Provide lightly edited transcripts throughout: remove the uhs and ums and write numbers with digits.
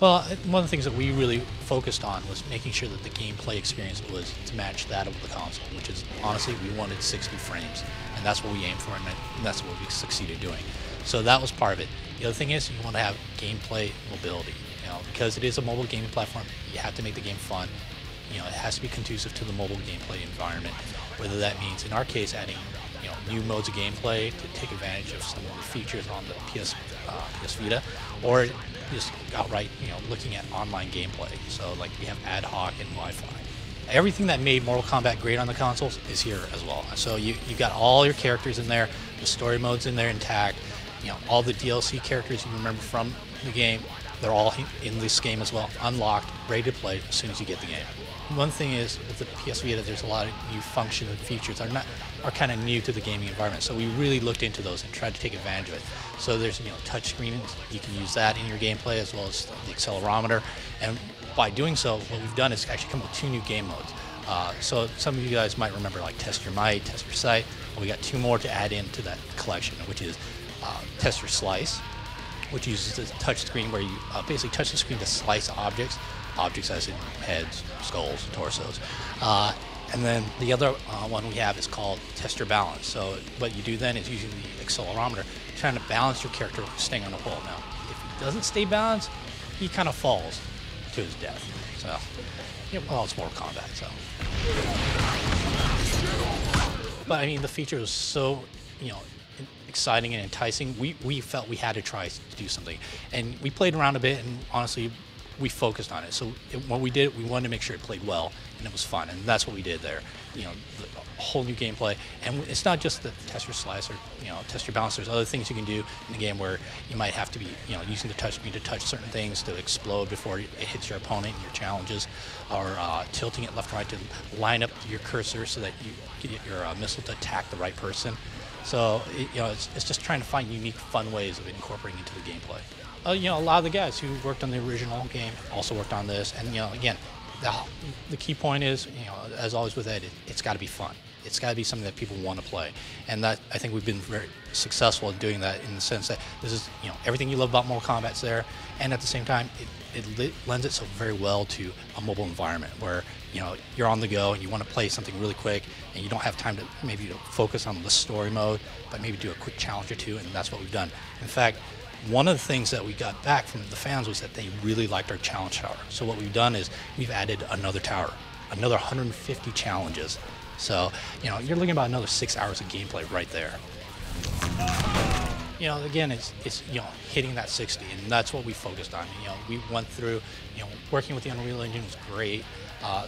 Well, one of the things that we really focused on was making sure that the gameplay experience was to match that of the console, which is, honestly, we wanted 60 frames, and that's what we aimed for, and that's what we succeeded doing. So that was part of it. The other thing is you want to have gameplay mobility. Because it is a mobile gaming platform, you have to make the game fun. It has to be conducive to the mobile gameplay environment, whether that means, in our case, adding new modes of gameplay to take advantage of some of the features on the PS Vita, or just outright looking at online gameplay. So like we have ad hoc and Wi-Fi. Everything that made Mortal Kombat great on the consoles is here as well. So you got all your characters in there, the story modes in there intact, all the DLC characters you remember from the game, they're all in this game as well, unlocked, ready to play as soon as you get the game. One thing is, with the PS Vita, there's a lot of new functions and features that are kind of new to the gaming environment. So we really looked into those and tried to take advantage of it. So there's touch screens, you can use that in your gameplay as well as the accelerometer. And by doing so, what we've done is actually come up with 2 new game modes. So some of you guys might remember like Test Your Might, Test Your Sight. Well, we got 2 more to add into that collection, which is Test Your Slice, which uses the touch screen where you basically touch the screen to slice objects as in heads, skulls, torsos. And then the other one we have is called Test Your Balance. So what you do then is using the accelerometer, trying to balance your character staying on the pole. Now, if he doesn't stay balanced, he kind of falls to his death. So, well, it's Mortal Kombat, so. But I mean, the feature was so, exciting and enticing. We felt we had to try to do something, and we played around a bit, and honestly, we focused on it. So when we did it, we wanted to make sure it played well and it was fun, and that's what we did there. The whole new gameplay, and it's not just the test your slice or test your balance. There's other things you can do in the game where you might have to be using the touch screen to touch certain things to explode before it hits your opponent in your challenges, or tilting it left and right to line up your cursor so that you get your missile to attack the right person. So it's just trying to find unique, fun ways of incorporating into the gameplay. A lot of the guys who worked on the original game also worked on this, and again, the key point is, as always with Ed, it's got to be fun. It's got to be something that people want to play, and that I think we've been very successful in doing that, in the sense that this is everything you love about Mortal Kombat's there, and at the same time it lends itself very well to a mobile environment where you're on the go and you want to play something really quick, and you don't have time to maybe focus on the story mode, but maybe do a quick challenge or two, and that's what we've done. In fact, one of the things that we got back from the fans was that they really liked our challenge tower. So what we've done is we've added another tower, another 150 challenges. So you're looking at about another 6 hours of gameplay right there. Again, it's hitting that 60, and that's what we focused on. We went through, working with the Unreal Engine was great.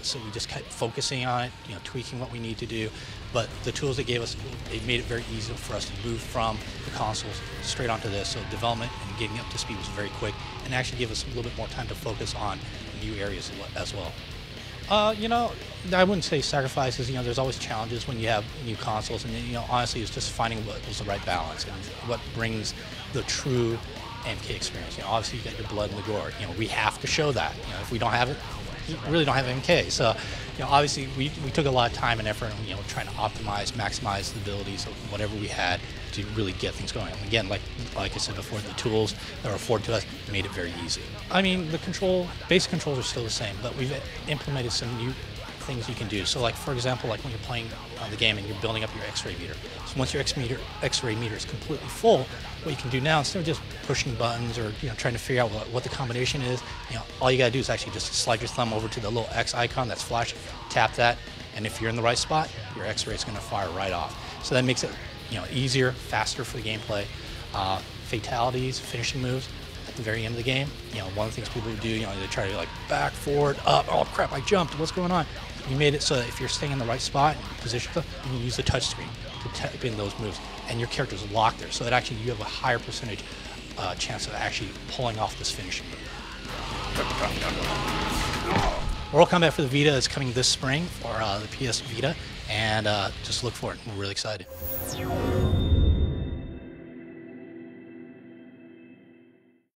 So we just kept focusing on it, tweaking what we need to do. But the tools they gave us, they made it very easy for us to move from the consoles straight onto this. So development and getting up to speed was very quick, and actually gave us a little bit more time to focus on new areas as well. I wouldn't say sacrifices. There's always challenges when you have new consoles, and honestly, it's just finding what was the right balance and what brings the true MK experience. Obviously, you got your blood and the gore. We have to show that. If we don't have it, you really don't have MK. So, obviously, we took a lot of time and effort, trying to maximize the abilities of whatever we had to really get things going. And again, like I said before, the tools that are afforded to us made it very easy. I mean, the basic controls are still the same, but we've implemented some new things you can do. So like, for example, like when you're playing the game and you're building up your X-ray meter. So once your X-ray meter is completely full, what you can do now, instead of just pushing buttons or trying to figure out what the combination is, all you gotta do is actually just slide your thumb over to the little X icon that's flashing, tap that, and if you're in the right spot, your X-ray is gonna fire right off. So that makes it easier, faster for the gameplay. Fatalities, finishing moves at the very end of the game. One of the things people do, they try to back, forward, up. Oh crap! I jumped. What's going on? You made it so that if you're staying in the right spot and position, you can use the touch screen to type in those moves, and your character's locked there. So that actually you have a higher percentage chance of actually pulling off this finishing move. Mortal Kombat for the Vita is coming this spring for the PS Vita, and just look for it. We're really excited.